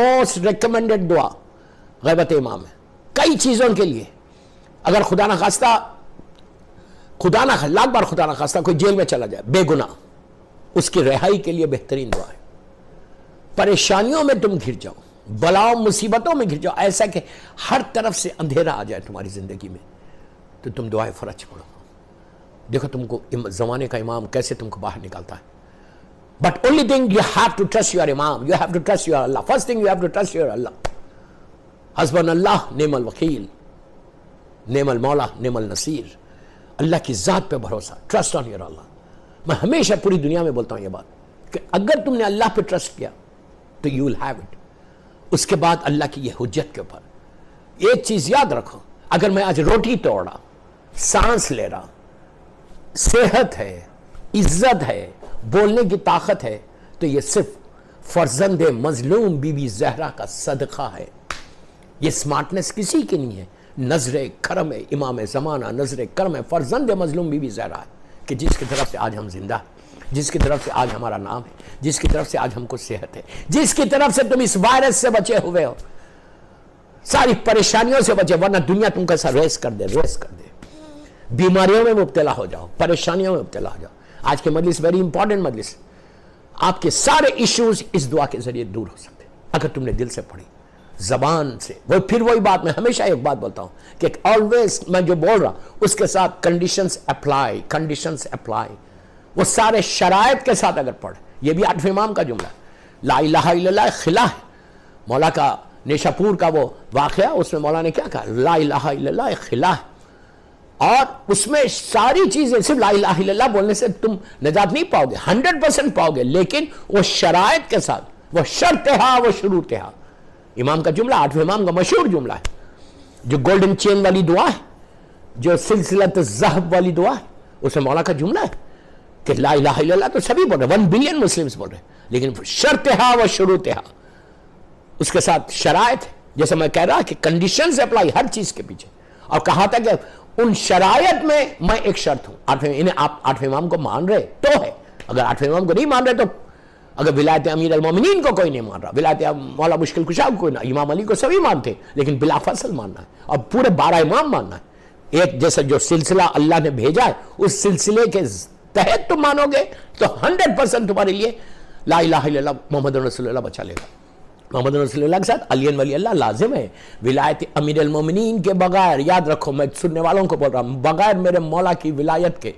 Most recommended दुआ गैबत इमाम है कई चीज़ों के लिए। अगर खुदा ना खास्ता लाख बार खुदा ना खास्ता कोई जेल में चला जाए बेगुनाह, उसकी रिहाई के लिए बेहतरीन दुआ है। परेशानियों में तुम घिर जाओ, बलाओं मुसीबतों में घिर जाओ, ऐसा कि हर तरफ से अंधेरा आ जाए तुम्हारी जिंदगी में, तो तुम दुआए फरज पढ़ो। देखो तुमको जमाने का इमाम कैसे तुमको बाहर निकालता है। But only thing you have to trust your imam, you have to trust your Allah. First thing you have to trust your Allah. हस्बन अल्लाह नेमल वकील, नेमल मौला, नेमल नसीर। अल्लाह की जात पे भरोसा, ट्रस्ट ऑन योर अल्लाह। मैं हमेशा पूरी दुनिया में बोलता हूं ये बात कि अगर तुमने अल्लाह पे ट्रस्ट किया तो यू विल हैव इट। उसके बाद अल्लाह की ये हुज्जत के ऊपर एक चीज याद रखो, अगर मैं आज रोटी तोड़ रहा, सांस ले रहा, सेहत है, इज्जत है, बोलने की ताकत है, तो ये सिर्फ फर्जंद मजलूम बीबी जहरा का सदका है। ये स्मार्टनेस किसी की नहीं है, नजर करम है इमाम ज़माना, नजर करम है फर्जंद मजलूम बीबी जहरा है कि जिसकी तरफ से आज हम जिंदा हैं, जिसकी तरफ से आज हमारा नाम है, जिसकी तरफ से आज हमको सेहत है, जिसकी तरफ से तुम इस वायरस से बचे हुए हो, सारी परेशानियों से बचे। वरना दुनिया तुमको ऐसा रेस कर दे, बीमारियों में मुब्तला हो जाओ, परेशानियों में मुब्तला हो जाओ। आज के मजलिस वेरी इंपॉर्टेंट मजलिस, आपके सारे इश्यूज इस दुआ के जरिए दूर हो सकते हैं अगर तुमने दिल से पढ़ी, जबान से। वो फिर वही बात, मैं हमेशा एक बात बोलता हूं कि ऑलवेज मैं जो बोल रहा उसके साथ कंडीशंस अप्लाई। वो सारे शरायत के साथ अगर पढ़े, ये भी आठवें इमाम का जुमला है, ला इलाहा इल्लल्लाह खिला है। मौला का नेशापुर का वो वाकया, उसमें मौला ने क्या कहा, ला इलाहा इल्लल्लाह खिला है। और उसमें सारी चीजें, सिर्फ ला इलाहा इल्लल्लाह बोलने से तुम निजात नहीं पाओगे, 100% पाओगे, लेकिन वो शरायत के साथ, वो शर्त है, वो शुरूत है। इमाम का जुमला, आठवें इमाम का मशहूर जुमला है, जो गोल्डन चेन वाली दुआ है, जो सिलसिलत ज़हब वाली दुआ है, उसमें मौला का जुमला है कि ला इलाहा इल्लल्लाह तो सभी बोल रहे, 1 बिलियन मुस्लिम्स बोल रहे, लेकिन शर्त है व शुरूत है, उसके साथ शरायत है। जैसे मैं कह रहा कि कंडीशन से अप्लाई हर चीज के पीछे, और कहा था कि उन शरायत में मैं एक शर्त हूं। इन्हें आप आठवें इमाम को मान रहे तो है, अगर आठवें इमाम को नहीं मान रहे, तो अगर विलायत अमीर अल मोमिनीन को कोई नहीं मान रहा, विलायत मौला मुश्किल कुशा को कोई ना, इमाम अली को सभी मानते, लेकिन बिला फसल मानना है, और पूरे 12 इमाम मानना है। एक जैसा जो सिलसिला अल्लाह ने भेजा है, उस सिलसिले के तहत तुम मानोगे तो 100% तुम्हारे लिए ला इलाहा इल्लल्लाह मोहम्मद रसूलुल्लाह बचा लेगा। मोहम्मद रसूलुल्लाह के साथ अली वली अल्लाह लाजिम है। विलायत अमीर अल मोमिनीन के बगैर, याद रखो, मैं सुनने वालों को बोल रहा हूं, बगैर मेरे मौला की विलायत के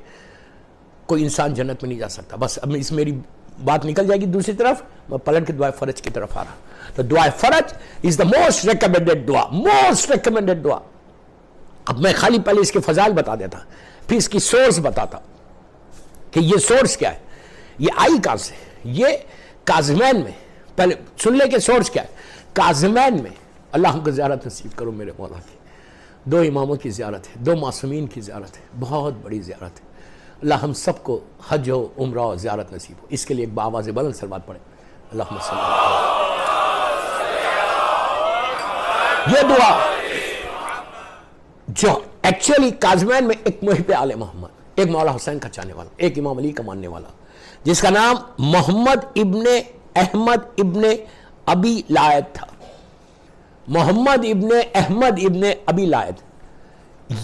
कोई इंसान जन्नत में नहीं जा सकता। बस अब इस मेरी बात निकल जाएगी दूसरी तरफ, मैं पलट के दुआ फरज की तरफ आ रहा। तो दुआ फरज इज द मोस्ट रिकमेंडेड दुआ, मोस्ट रिकमेंडेड दुआ। अब मैं खाली पहले इसके फजाइल बता देता, फिर इसकी सोर्स बताता कि ये सोर्स क्या है, ये आई कहां से। ये काज़िमैन में, पहले सुन ले के सोर्स क्या है। काज़िमैन में, अल्लाह हमको ज़ियारत नसीब करो मेरे मौला की, 2 इमामों की ज़ियारत है, 2 मासूमीन की ज़ियारत है, बहुत बड़ी ज़ियारत है। अल्लाह हम सबको हज हो, उम्रा हो, ज़ियारत नसीब हो। इसके लिए एक बावाज़ बुलंद सलवात पढ़े, अल्लाहुम्मा सल्ली। ये दुआ जो एक्चुअली काज़िमैन में एक मुहिब आले मोहम्मद, एक मौला हुसैन का चाहने वाला, एक इमाम अली का मानने वाला, जिसका नाम मोहम्मद इब्ने अहमद इब्ने अबी लायद था। मोहम्मद इब्ने अहमद इब्ने अबी लायद,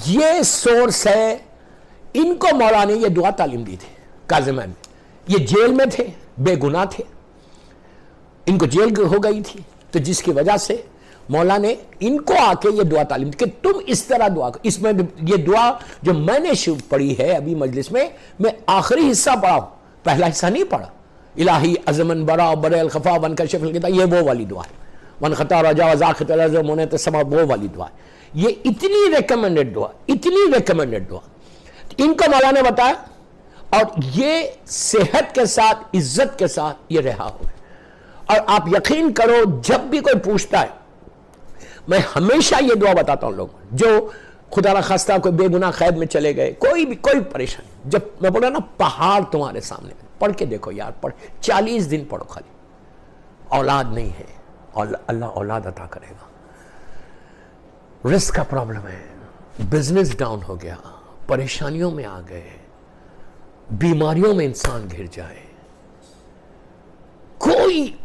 ये सोर्स है। इनको मौला ने ये दुआ तालीम दी थी काज़िमैन में। ये जेल में थे, बेगुनाह थे, इनको जेल हो गई थी, तो जिसकी वजह से मौला ने इनको आके ये दुआ तालीम दी कि तुम इस तरह दुआ करो। इसमें ये दुआ जो मैंने शुरू पढ़ी है अभी मजलिस में, मैं आखिरी हिस्सा पढ़ा, पहला हिस्सा नहीं पढ़ा। इलाही अज़मन बरा बरल खफा वन का शफल किता, ये वो वाली दुआ है। वन खता रजा ज़ाखित मोने तो समा, वो वाली दुआ है। ये इतनी रिकमेंडेड दुआ, इतनी रिकमेंडेड दुआ इनको मौला ने बताया, और ये सेहत के साथ, इज्जत के साथ ये रहा हो। और आप यकीन करो, जब भी कोई पूछता है, मैं हमेशा ये दुआ बताता हूं लोगों, जो खुदा ना खास्ता कोई बेगुनाह कैद में चले गए, कोई भी कोई परेशानी, जब मैं बोला ना पहाड़ तुम्हारे सामने, पढ़ के देखो यार, पढ़ 40 दिन पढ़ो खाली। औलाद नहीं है, और अल्लाह औलाद अता करेगा। रिस्क का प्रॉब्लम है, बिजनेस डाउन हो गया, परेशानियों में आ गए, बीमारियों में इंसान घिर जाए,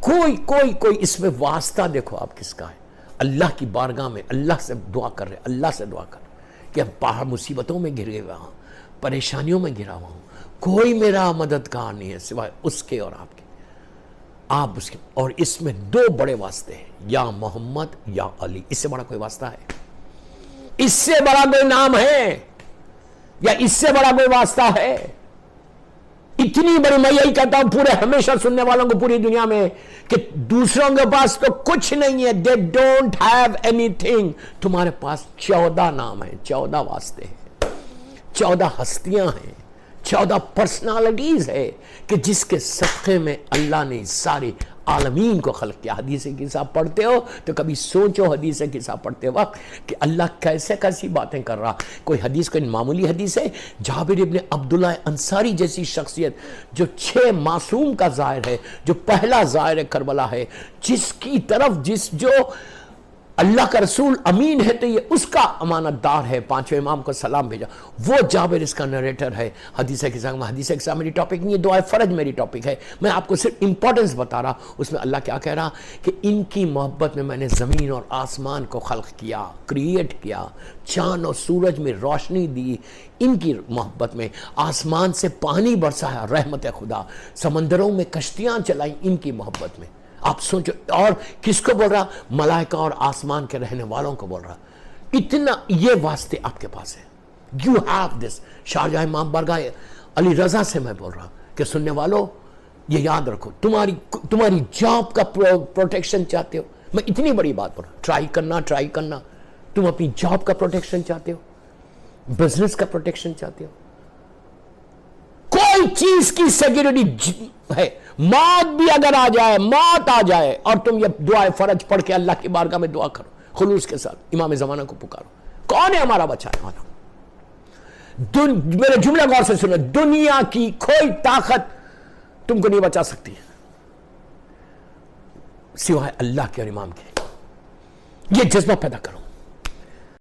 کوئی اس میں واسطہ دیکھو آپ کس کا ہے. اللہ کی بارگاہ میں اللہ سے دعا کر رہے, اللہ سے دعا کر رہے کہ اب باہر مصیبتوں میں گر گیا ہوں, پریشانیوں میں گرا ہوا ہوں, کوئی میرا مددگار نہیں ہے سوائے اس کے اور آپ کے. آپ اس کے, اور اس میں 2 بڑے واسطے ہیں, یا محمد یا علی. اس سے بڑا کوئی واسطہ ہے؟ اس سے بڑا کوئی نام ہے یا اس سے بڑا کوئی واسطہ ہے؟ اتنی بڑی, میں یہی کہتا ہوں پورے ہمیشہ سننے والوں کو پوری دنیا میں, کہ دوسروں کے پاس تو کچھ نہیں ہے, they don't have anything. تمہارے پاس 14 نام ہیں, 14 واسطے ہیں, 14 ہستیاں ہیں, 14 پرسنالٹیز ہے کہ جس کے صدقے میں اللہ نے سارے عالمین کو خلق کیا. حدیث قصہ پڑھتے ہو تو کبھی سوچو حدیث قصہ پڑھتے وقت کہ اللہ کیسی باتیں کر رہا. کوئی حدیث کوئی معمولی حدیث ہے؟ جابر ابن عبداللہ انصاری جیسی شخصیت جو 6 معصوم کا ظاہر ہے, جو پہلا ظاہر کربلا ہے, جس کی طرف جو اللہ کا رسول امین ہے تو یہ اس کا امانت دار ہے, 5ویں امام کو سلام بھیجا, وہ جابر اس کا نریٹر ہے. حدیث قصہ میری ٹاپک نہیں ہے, دعائے فرج میری ٹاپک ہے. میں آپ کو صرف امپورٹنس بتا رہا. اس میں اللہ کیا کہہ رہا کہ ان کی محبت میں نے زمین اور آسمان کو خلق کیا, کریٹ کیا, چاند اور سورج میں روشنی دی ان کی محبت میں, آسمان سے پانی برسایا رحمت خدا, سمندروں میں کشتیاں چلائیں ان کی محبت میں. آپ سوچو, اور کس کو بول رہا؟ ملائکہ اور آسمان کے رہنے والوں کو بول رہا. اتنا یہ واسطے آپ کے پاس ہے. You have this. شارجہ امام بارگاہ علی رضا سے میں بول رہا کہ سننے والوں یہ یاد رکھو, تمہاری جاب کا پروٹیکشن چاہتے ہو, میں اتنی بڑی بات بول رہا, ٹرائی کرنا. تم اپنی جاب کا پروٹیکشن چاہتے ہو, بزنس کا پروٹیکشن چاہتے ہو, کوئی چیز کی سیکیورٹی ہے, موت بھی اگر موت آ جائے اور تم یہ دعائے فرج پڑھ کے اللہ کی بارگاہ میں دعا کرو خلوص کے ساتھ, امام زمانہ کو پکارو, کون ہے ہمارا بچانے والا؟ میرے جملے غور سے سنو, دنیا کی کوئی طاقت تم کو نہیں بچا سکتی ہے سوائے اللہ کے اور امام کے. یہ جذبہ پیدا کرو.